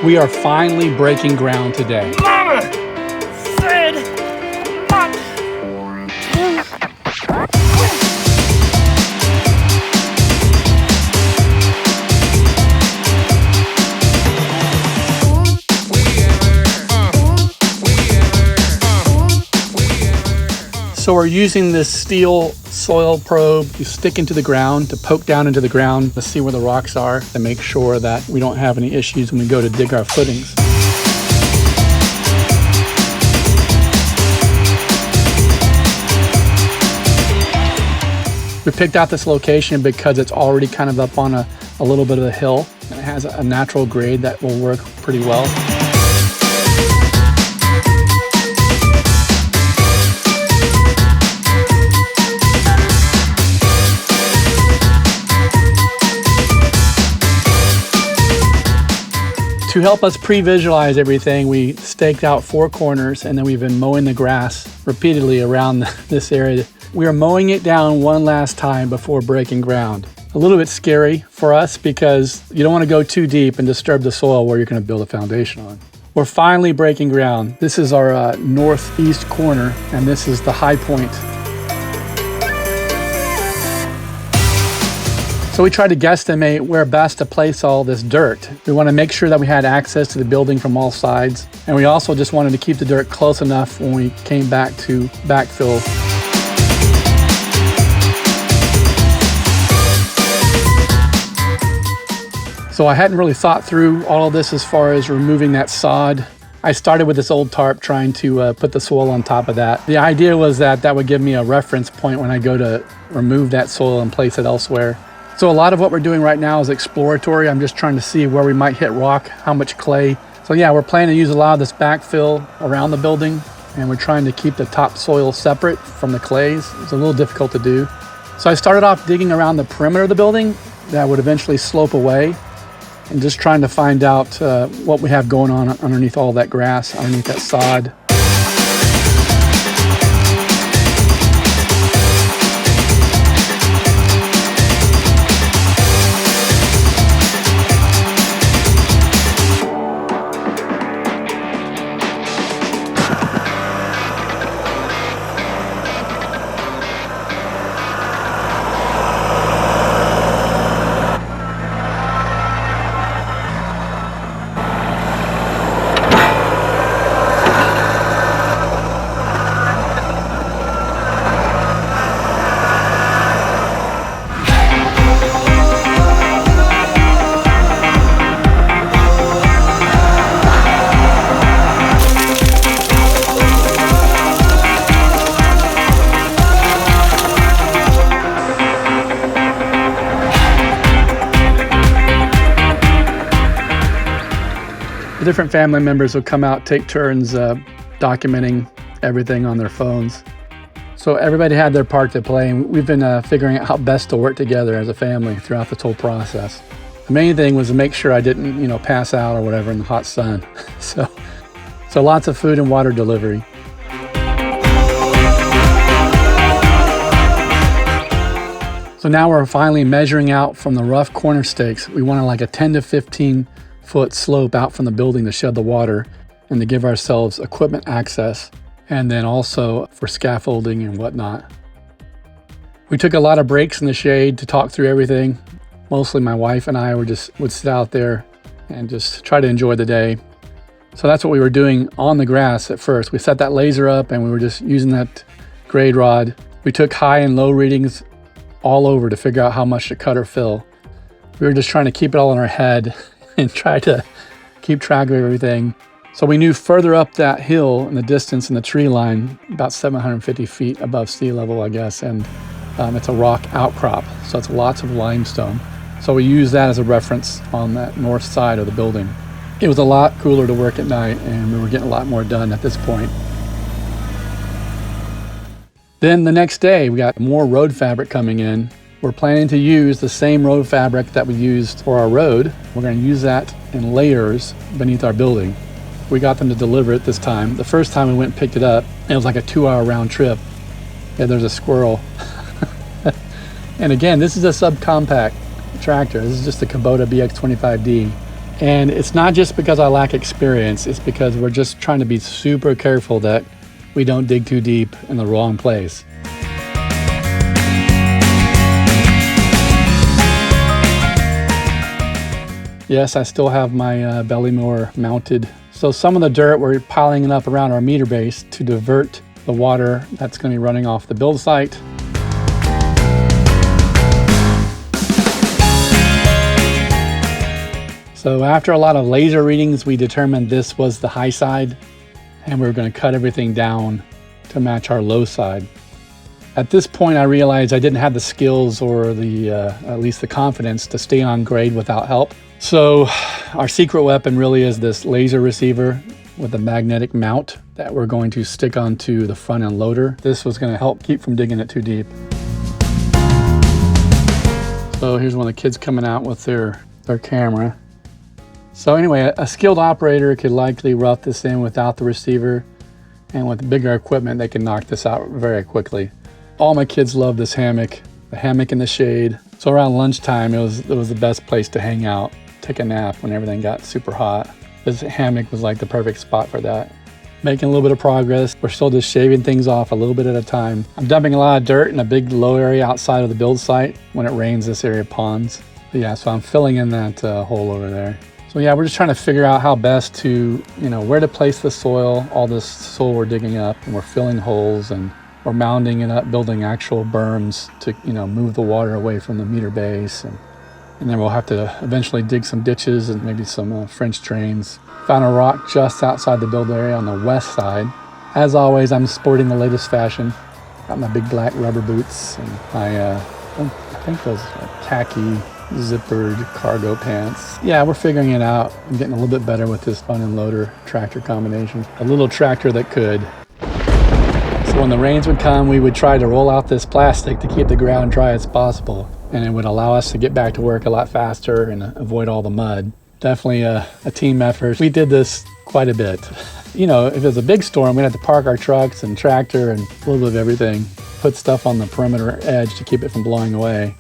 We are finally breaking ground today. Mama said not to. So we're using this steel soil probe. You stick into the ground to poke down into the ground to see where the rocks are and make sure that we don't have any issues when we go to dig our footings. We picked out this location because it's already kind of up on a little bit of a hill, and it has a natural grade that will work pretty well. To help us pre-visualize everything, we staked out 4 corners, and then we've been mowing the grass repeatedly around this area. We are mowing it down one last time before breaking ground. A little bit scary for us because you don't want to go too deep and disturb the soil where you're going to build a foundation on. We're finally breaking ground. This is our northeast corner, and this is the high point. So we tried to guesstimate where best to place all this dirt. We want to make sure that we had access to the building from all sides. And we also just wanted to keep the dirt close enough when we came back to backfill. So I hadn't really thought through all of this as far as removing that sod. I started with this old tarp trying to put the soil on top of that. The idea was that that would give me a reference point when I go to remove that soil and place it elsewhere. So a lot of what we're doing right now is exploratory. I'm just trying to see where we might hit rock, how much clay. So yeah, we're planning to use a lot of this backfill around the building, and we're trying to keep the top soil separate from the clays. It's a little difficult to do. So I started off digging around the perimeter of the building that would eventually slope away, and just trying to find out what we have going on underneath all that grass, underneath that sod. Different family members will come out, take turns documenting everything on their phones. So everybody had their part to play, and we've been figuring out how best to work together as a family throughout this whole process. The main thing was to make sure I didn't, pass out or whatever in the hot sun. So lots of food and water delivery. So now we're finally measuring out from the rough corner stakes. We wanted like a 10 to 15 foot slope out from the building to shed the water and to give ourselves equipment access, and then also for scaffolding and whatnot. We took a lot of breaks in the shade to talk through everything. Mostly my wife and I would sit out there and just try to enjoy the day. So that's what we were doing on the grass at first. We set that laser up and we were just using that grade rod. We took high and low readings all over to figure out how much to cut or fill. We were just trying to keep it all in our head and try to keep track of everything. So we knew further up that hill in the distance in the tree line, about 750 feet above sea level, I guess, and it's a rock outcrop, so it's lots of limestone. So we used that as a reference on that north side of the building. It was a lot cooler to work at night, and we were getting a lot more done at this point. Then the next day, we got more road fabric coming in. We're planning to use the same road fabric that we used for our road. We're going to use that in layers beneath our building. We got them to deliver it this time. The first time we went and picked it up, it was like a 2-hour round trip. Yeah, there's a squirrel. And again, this is a subcompact tractor. This is just the KUBOTA BX25D. And it's not just because I lack experience, it's because we're just trying to be super careful that we don't dig too deep in the wrong place. Yes, I still have my belly mower mounted. So some of the dirt we're piling it up around our meter base to divert the water that's going to be running off the build site. So after a lot of laser readings, we determined this was the high side, and we were going to cut everything down to match our low side. At this point, I realized I didn't have the skills or at least the confidence to stay on grade without help. So our secret weapon really is this laser receiver with a magnetic mount that we're going to stick onto the front end loader. This was going to help keep from digging it too deep. So here's one of the kids coming out with their camera. So anyway, a skilled operator could likely rough this in without the receiver, and with bigger equipment, they can knock this out very quickly. All my kids love this hammock, the hammock in the shade. So around lunchtime, it was the best place to hang out, take a nap when everything got super hot. This hammock was like the perfect spot for that. Making a little bit of progress. We're still just shaving things off a little bit at a time. I'm dumping a lot of dirt in a big low area outside of the build site. When it rains, this area ponds. But yeah, so I'm filling in that hole over there. So yeah, we're just trying to figure out how best to, where to place the soil, all this soil we're digging up, and we're filling holes and we're mounding it up, building actual berms to, move the water away from the meter base. And then we'll have to eventually dig some ditches and maybe some French drains. Found a rock just outside the build area on the west side. As always, I'm sporting the latest fashion. Got my big black rubber boots and my, I think those are khaki zippered cargo pants. Yeah, we're figuring it out. I'm getting a little bit better with this front end loader tractor combination. A little tractor that could. So when the rains would come, we would try to roll out this plastic to keep the ground dry as possible. And it would allow us to get back to work a lot faster and avoid all the mud. Definitely a team effort. We did this quite a bit. If it was a big storm, we'd have to park our trucks and tractor and a little bit of everything. Put stuff on the perimeter edge to keep it from blowing away.